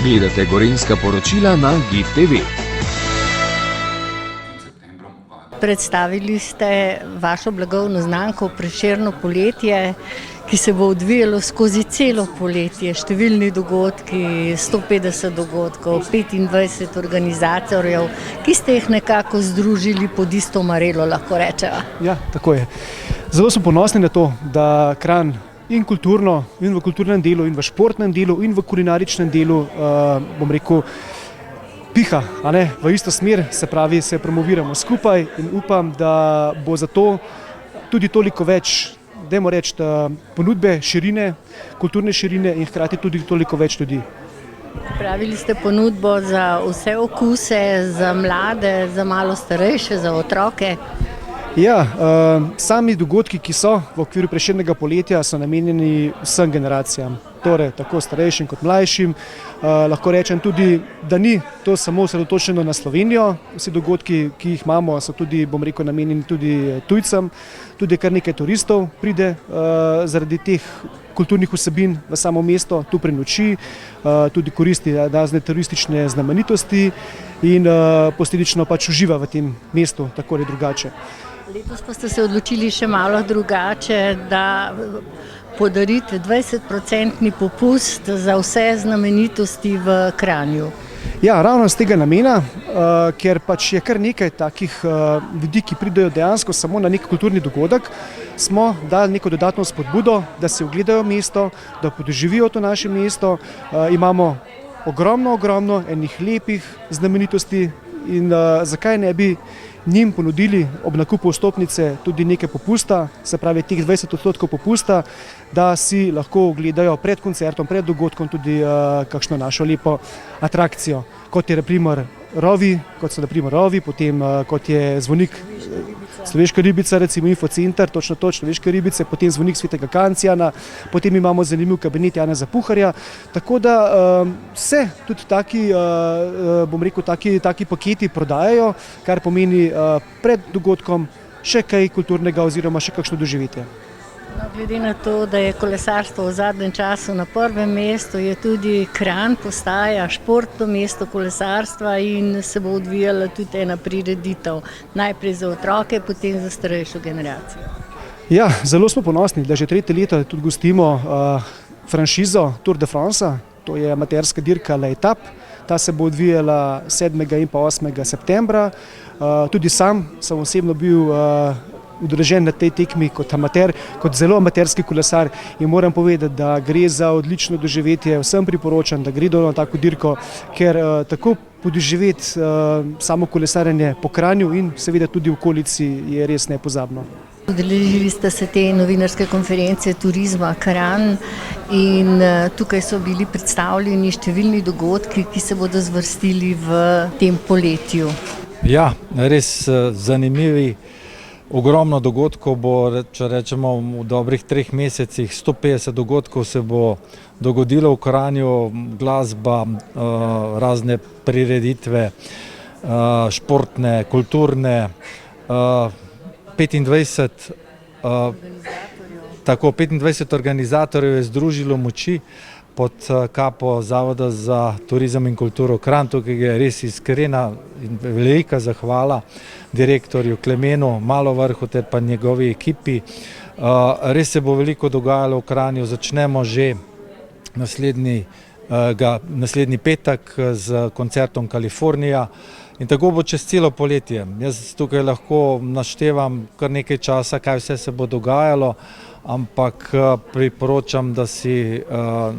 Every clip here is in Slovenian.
Gledate Gorenjska poročila na GIF TV. Predstavili ste vašo blagovno znamko Prešerno poletje, ki se bo odvijalo skozi celo poletje. Številni dogodki, 150 dogodkov, 25 organizatorjev, ki ste jih nekako združili pod isto marelo, lahko rečeva. Ja, tako je. Zelo smo ponosni na to, da Kranj in kulturno, in v kulturnem delu, in v športnem delu, in v kulinaričnem delu, bom rekel, piha, v isto smer, se pravi, se promoviramo skupaj in upam, da bo zato tudi toliko več, dajmo reči, ponudbe širine, kulturne širine in hkrati tudi toliko več ljudi. Pravili ste ponudbo za vse okuse, za mlade, za malo starejše, za otroke. Ja, sami dogodki, ki so v okviru Prešernega poletja, so namenjeni vsem generacijam, torej tako starejšim kot mlajšim. Lahko rečem tudi, da ni to samo osredotočeno na Slovenijo, vsi dogodki, ki jih imamo, so tudi, bom rekel, namenjeni tudi tujcem, tudi kar nekaj turistov pride zaradi teh kulturnih vsebin v samo mesto, tu prenoči, tudi koristi razne turistične znamenitosti in posledično pač uživa v tem mestu, tako ali drugače. Letos pa ste se odločili še malo drugače, da podarite 20% popust za vse znamenitosti v Kranju. Ja, ravno z tega namena, ker pač je kar nekaj takih ljudi, ki pridejo dejansko samo na nek kulturni dogodek, smo dali neko dodatno spodbudo, da si ogledajo mesto, da podoživijo to naše mesto. Imamo ogromno enih lepih znamenitosti in zakaj ne bi njim ponudili ob nakupu vstopnice tudi nekaj popusta, se pravi teh 20% popusta, da si lahko ogledajo pred koncertom, pred dogodkom tudi kakšno našo lepo atrakcijo, kot je na primer rovi, potem kot je zvonik Človeška ribica, recimo infocenter, točno to, Človeške ribice, potem zvonik Svetega Kancijana, potem imamo zanimiv kabinet Janeza Puharja, tako da se tudi taki, bom rekel, taki paketi prodajajo, kar pomeni pred dogodkom še kaj kulturnega oziroma še kakšno doživetje. Glede na to, da je kolesarstvo v zadnjem času na prvem mestu, je tudi Kranj postaja športno mesto kolesarstva in se bo odvijala tudi ena prireditev, najprej za otroke, potem za starejšo generacijo. Ja, zelo smo ponosni, da že tretje leto tudi gostimo franšizo Tour de France, to je amaterska dirka La Etape. Ta se bo odvijala 7. in pa 8. septembra. Tudi sam sem osebno bil udeležen na tej tekmi kot amater, kot zelo amaterski kolesar in moram povedati, da gre za odlično doživetje. Vsem priporočam, da gredo na tako dirko, ker tako podoživeti samo kolesarjenje po Kranju in seveda tudi v okolici je res nepozabno. Udeležili ste se te novinarske konference Turizma Kranj in tukaj so bili predstavljeni številni dogodki, ki se bodo zvrstili v tem poletju. Ja, res zanimivi. Ogromno dogodkov bo, če rečemo, v dobrih 3 mesecih, 150 dogodkov se bo dogodilo v Kranju, glasba, razne prireditve, športne, kulturne, 25 organizatorjev je združilo moči pod kapo Zavoda za turizem in kulturo Kranj. Tukaj je res iskrena in velika zahvala direktorju Klemenu Malovrhu ter pa njegovi ekipi. Res se bo veliko dogajalo v Kranju, začnemo že naslednji petek z koncertom Kalifornija in tako bo čez celo poletje. Jaz tukaj lahko naštevam kar nekaj časa, kaj vse se bo dogajalo, ampak priporočam, da si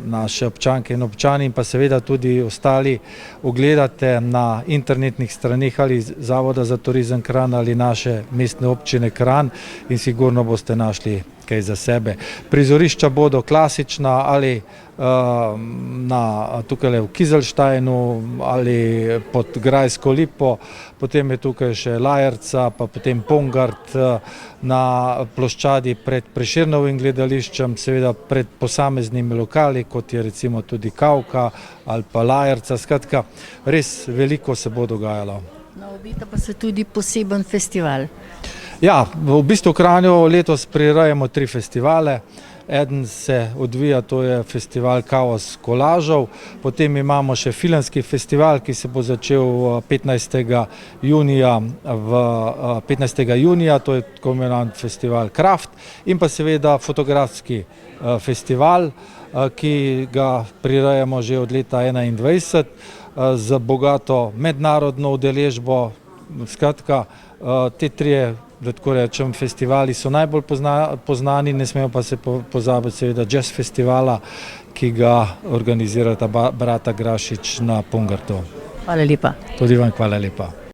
naše občanke in občani in pa seveda tudi ostali ogledate na internetnih straneh ali Zavoda za turizem Kranj ali naše mestne občine Kranj in sigurno boste našli kaj za sebe. Prizorišča bodo klasična ali tukaj v Kizelštajnu ali pod Grajsko lipo, potem je tukaj še Lajerca, pa potem Pongard na ploščadi pred Prešernovim gledališčem, seveda pred posameznimi lokali, kot je recimo tudi Kavka ali pa Lajerca, skratka, res veliko se bo dogajalo. Obeta pa se tudi poseben festival. Ja, v bistvu v Kranju letos prirejamo 3 festivale. Eden se odvija, to je festival Kaos kolažov, potem imamo še filmski festival, ki se bo začel 15. junija, to je tako imenovan festival Kraft, in pa seveda fotografski festival, ki ga prirejamo že od leta 2021 z bogato mednarodno udeležbo. Skratka, te trije, da tako rečem, festivali so najbolj poznani, ne smemo pa se pozabiti seveda jazz festivala, ki ga organizirata brata Grašič na Pungartu. Hvala lepa. Tudi vam hvala lepa.